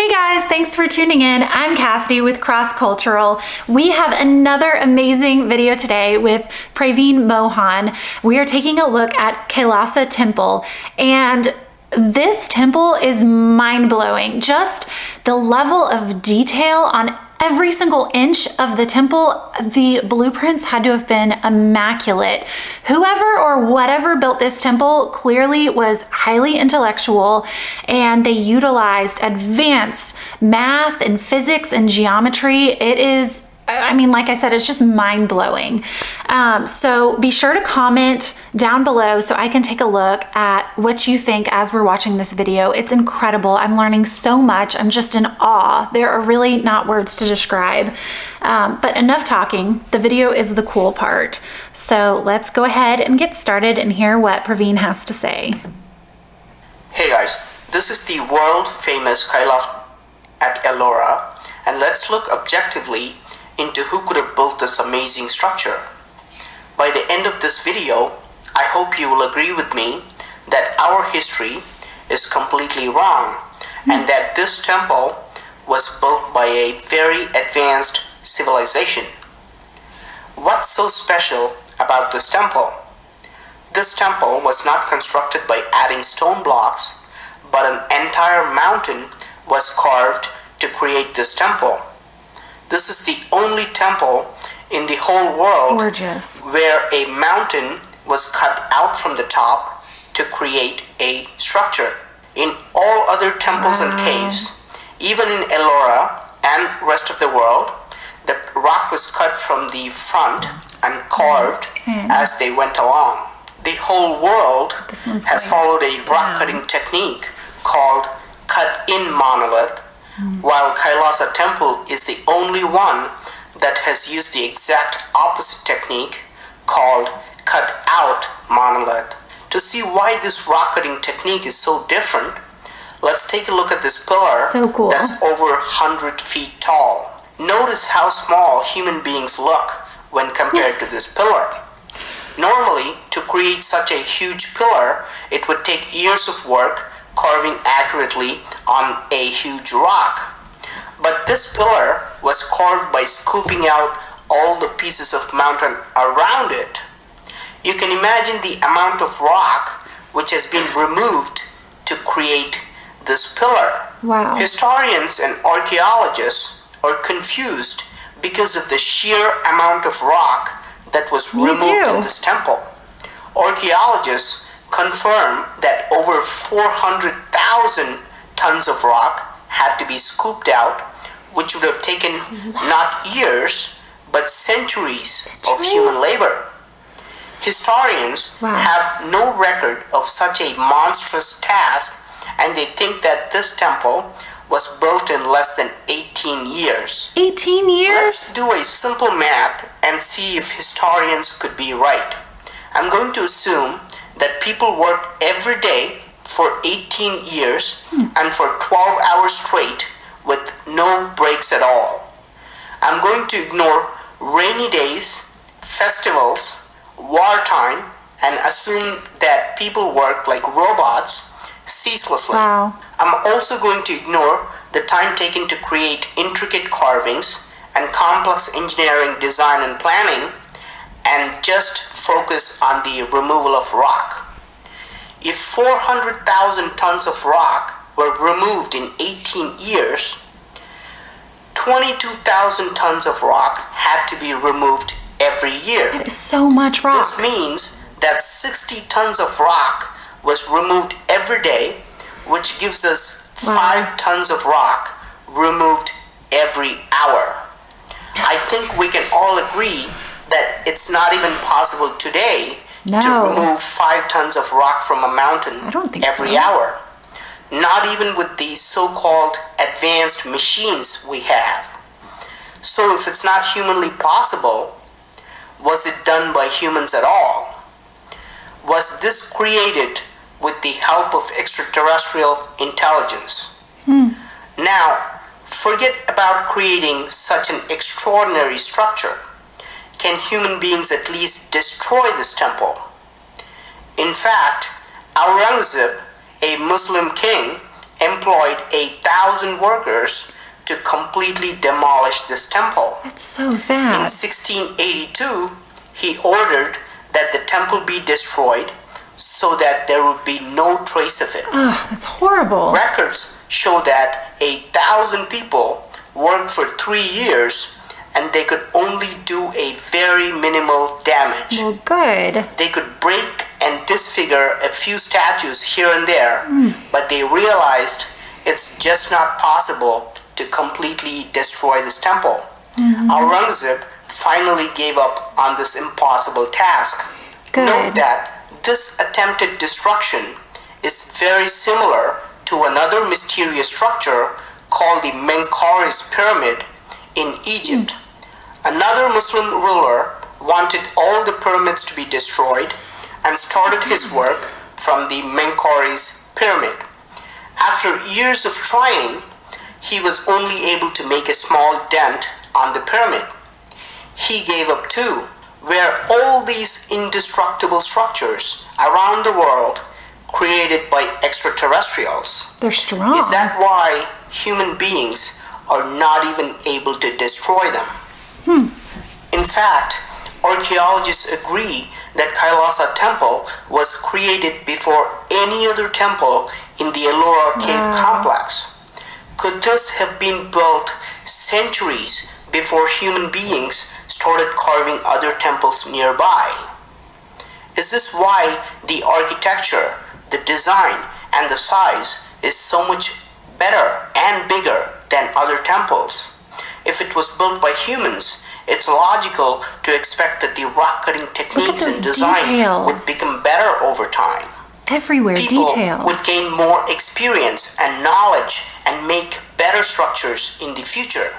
Hey guys, thanks for tuning in. I'm Cassidy with Cross Cultural. We have another amazing video today with Praveen Mohan. We are taking a look at Kailasa Temple, and this temple is mind-blowing. Just the level of detail on every single inch of the temple, the blueprints had to have been immaculate. Whoever or whatever built this temple clearly was highly intellectual, and they utilized advanced math and physics and geometry. It is, I mean, like I said, it's just mind-blowing. So be sure to comment down below so I can take a look at what you think as we're watching this video. It's incredible. I'm learning so much. I'm just in awe. There are really not words to describe. But enough talking. The video is the cool part. So let's go ahead and get started and hear what Praveen has to say. Hey guys, this is the world famous Kailasa at Ellora, and let's look objectively into who could have built this amazing structure. By the end of this video, I hope you will agree with me that our history is completely wrong and that this temple was built by a very advanced civilization. What's so special about this temple? This temple was not constructed by adding stone blocks, but an entire mountain was carved to create this temple. This is the only temple in the whole world where a mountain was cut out from the top to create a structure. In all other temples and caves, even in Ellora and rest of the world, the rock was cut from the front and carved as they went along. The whole world has followed a rock cutting technique called cut-in monolith, while Kailasa Temple is the only one that has used the exact opposite technique called cut-out monolith. To see why this rock cutting technique is so different, let's take a look at this pillar that's over 100 feet tall. Notice how small human beings look when compared to this pillar. Normally, to create such a huge pillar, it would take years of work carving accurately on a huge rock. But this pillar was carved by scooping out all the pieces of mountain around it. You can imagine the amount of rock which has been removed to create this pillar. Wow. Historians and archaeologists are confused because of the sheer amount of rock that was removed in this temple. Archaeologists confirm that over 400,000 tons of rock had to be scooped out, which would have taken not years, but centuries of human labor. Historians have no record of such a monstrous task, and they think that this temple was built in less than 18 years. 18 years? Let's do a simple math and see if historians could be right. I'm going to assume that people worked every day for 18 years and for 12 hours straight with no breaks at all. I'm going to ignore rainy days, festivals, wartime, and assume that people work like robots ceaselessly. I'm also going to ignore the time taken to create intricate carvings and complex engineering design and planning, and just focus on the removal of rock. If 400,000 tons of rock were removed in 18 years, 22,000 tons of rock had to be removed every year. That is so much rock. This means that 60 tons of rock was removed every day, which gives us 5 tons of rock removed every hour. I think we can all agree that it's not even possible today to remove 5 tons of rock from a mountain every hour. Not even with the so-called advanced machines we have. So if it's not humanly possible, was it done by humans at all? Was this created with the help of extraterrestrial intelligence? Now, forget about creating such an extraordinary structure. Can human beings at least destroy this temple? In fact, Aurangzeb, a Muslim king employed 1,000 workers to completely demolish this temple. That's so In sad. 1682, he ordered that the temple be destroyed so that there would be no trace of it. Oh, that's horrible. Records show that 1,000 people worked for 3 years and they could only do a very minimal damage. Well, good. They could break and disfigure a few statues here and there, but they realized it's just not possible to completely destroy this temple. Aurangzeb finally gave up on this impossible task. Good. Note that this attempted destruction is very similar to another mysterious structure called the Menkaures Pyramid in Egypt. Another Muslim ruler wanted all the pyramids to be destroyed and started his work from the Menkaures Pyramid. After years of trying, he was only able to make a small dent on the pyramid. He gave up too, where all these indestructible structures around the world created by extraterrestrials. They're strong. Is that why human beings are not even able to destroy them? In fact, archaeologists agree that Kailasa temple was created before any other temple in the Ellora cave complex. Could this have been built centuries before human beings started carving other temples nearby? Is this why the architecture, the design, and the size is so much better and bigger than other temples? If it was built by humans, it's logical to expect that the rock cutting techniques and design would become better over time. Everywhere, People details. would gain more experience and knowledge and make better structures in the future.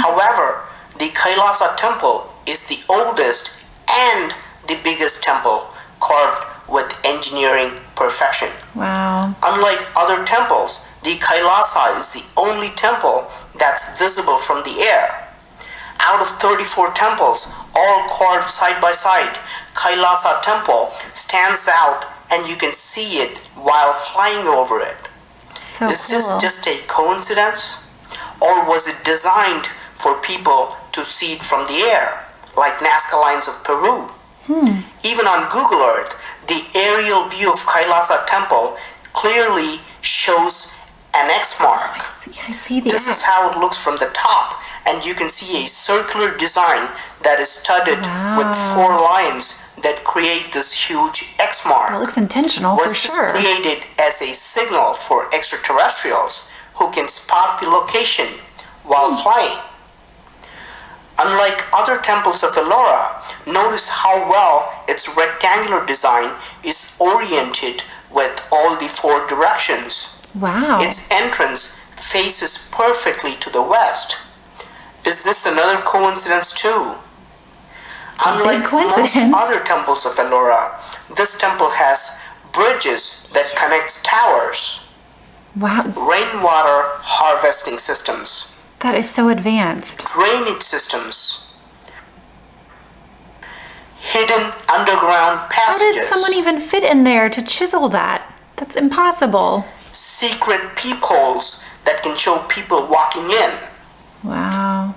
However, the Kailasa temple is the oldest and the biggest temple carved with engineering perfection. Wow. Unlike other temples, the Kailasa is the only temple that's visible from the air. Out of 34 temples, all carved side by side, Kailasa temple stands out and you can see it while flying over it. So Is this cool. just a coincidence? Or was it designed for people to see it from the air, like Nazca Lines of Peru? Even on Google Earth, the aerial view of Kailasa temple clearly shows an X mark. I see the This is X. how it looks from the top, and you can see a circular design that is studded with 4 lines that create this huge X mark. It looks intentional for Was this sure. created as a signal for extraterrestrials who can spot the location while flying? Unlike other temples of Ellora, notice how well its rectangular design is oriented with all the 4 directions. Wow. Its entrance faces perfectly to the west. Is this another coincidence too? Unlike most coincidence. other temples of Ellora, this temple has bridges that connects towers, Wow. rainwater harvesting systems, That is so advanced. drainage systems, hidden underground How passages, did someone even fit in there to chisel that? That's impossible. secret peepholes that can show people walking in, Wow.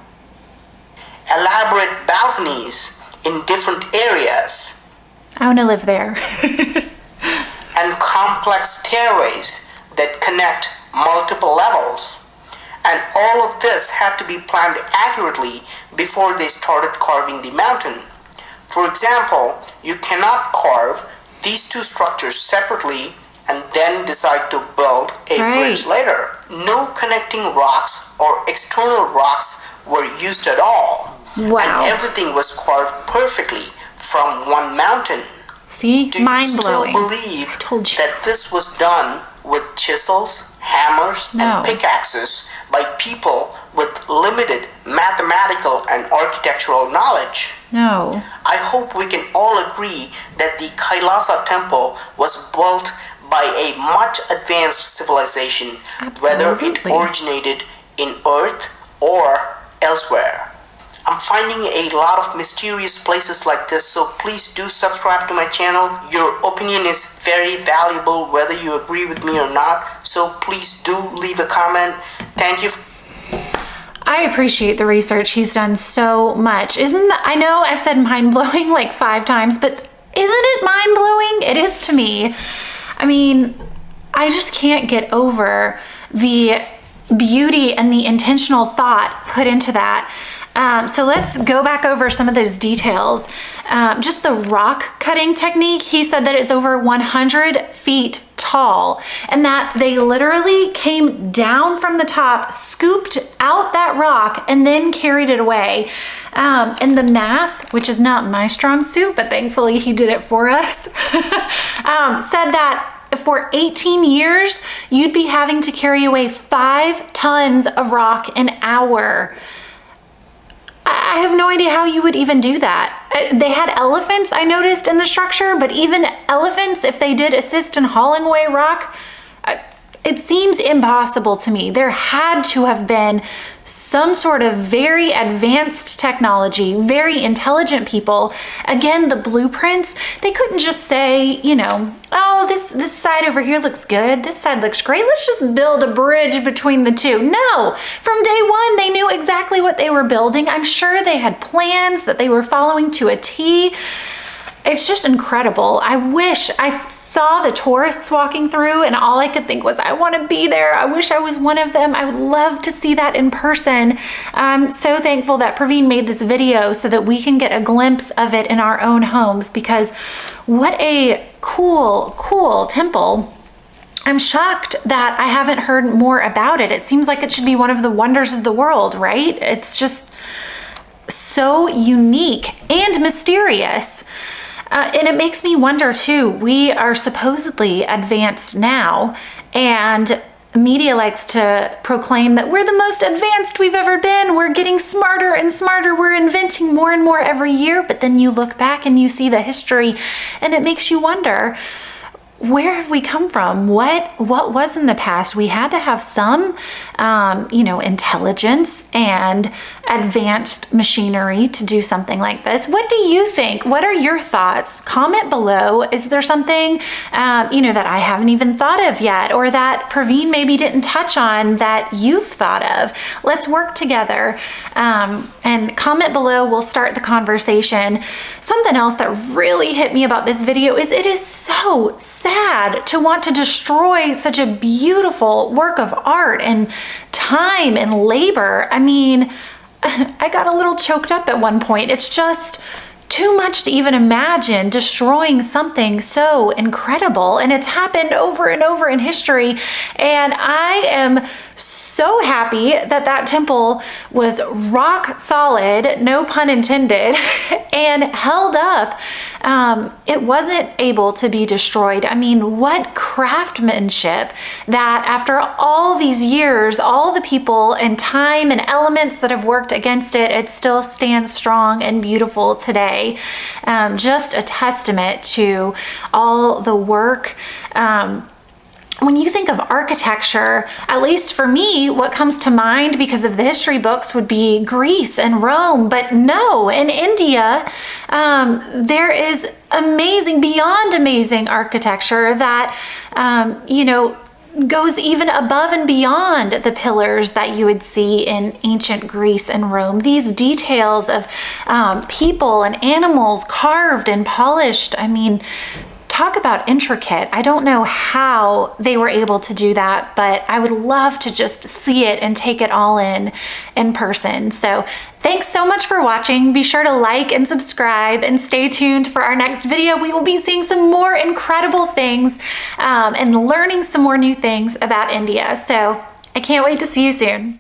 elaborate balconies in different areas, I want to live there. and complex stairways that connect multiple levels. And all of this had to be planned accurately before they started carving the mountain. For example, you cannot carve these 2 structures separately and then decide to build a bridge later. No connecting rocks or external rocks were used at all. Wow. And everything was carved perfectly from one mountain. See? Do you Mind still blowing. believe Told you. that this was done with chisels, hammers, No. and pickaxes by people with limited mathematical and architectural knowledge? No. I hope we can all agree that the Kailasa temple was built by a much advanced civilization, whether it Absolutely. originated in Earth or elsewhere. I'm finding a lot of mysterious places like this, so please do subscribe to my channel. Your opinion is very valuable, whether you agree with me or not, so please do leave a comment. Thank you. I appreciate the research. He's done so much. Isn't that, I know I've said mind-blowing like 5 times, but isn't it mind-blowing? It is to me. I mean, I just can't get over the beauty and the intentional thought put into that. So let's go back over some of those details. Just the rock cutting technique, he said that it's over 100 feet tall and that they literally came down from the top, scooped out that rock, and then carried it away. And the math, which is not my strong suit, but thankfully he did it for us, said that for 18 years, you'd be having to carry away 5 tons of rock an hour. I have no idea how you would even do that. They had elephants, I noticed, in the structure, but even elephants, if they did assist in hauling away rock, it seems impossible to me. There had to have been some sort of very advanced technology, very intelligent people. Again, the blueprints, they couldn't just say, you know, oh, this side over here looks good, this side looks great, let's just build a bridge between the two. No, from day one, they knew exactly what they were building. I'm sure they had plans that they were following to a T. It's just incredible. I wish I saw the tourists walking through and all I could think was, I want to be there. I wish I was one of them. I would love to see that in person. I'm so thankful that Praveen made this video so that we can get a glimpse of it in our own homes, because what a cool temple. I'm shocked that I haven't heard more about it. It seems like it should be one of the wonders of the world, right? It's just so unique and mysterious. And it makes me wonder too, we are supposedly advanced now, and media likes to proclaim that we're the most advanced we've ever been. We're getting smarter and smarter. We're inventing more and more every year. But then you look back and you see the history and it makes you wonder, where have we come from? What was in the past? We had to have some, intelligence and advanced machinery to do something like this. What do you think? What are your thoughts? Comment below. Is there something, that I haven't even thought of yet, or that Praveen maybe didn't touch on that you've thought of? Let's work together and comment below. We'll start the conversation. Something else that really hit me about this video is it is so sad to want to destroy such a beautiful work of art and time and labor. I mean, I got a little choked up at one point. It's just too much to even imagine destroying something so incredible. And it's happened over and over in history. And I am so happy that that temple was rock solid, no pun intended, and held up. It wasn't able to be destroyed. I mean, what craftsmanship that after all these years, all the people and time and elements that have worked against it, it still stands strong and beautiful today. Just a testament to all the work. When you think of architecture, at least for me, what comes to mind because of the history books would be Greece and Rome. But no, in India, there is amazing, beyond amazing architecture that, goes even above and beyond the pillars that you would see in ancient Greece and Rome. These details of people and animals carved and polished. I mean, talk about intricate. I don't know how they were able to do that, but I would love to just see it and take it all in person. So thanks so much for watching. Be sure to like and subscribe and stay tuned for our next video. We will be seeing some more incredible things and learning some more new things about India. So I can't wait to see you soon.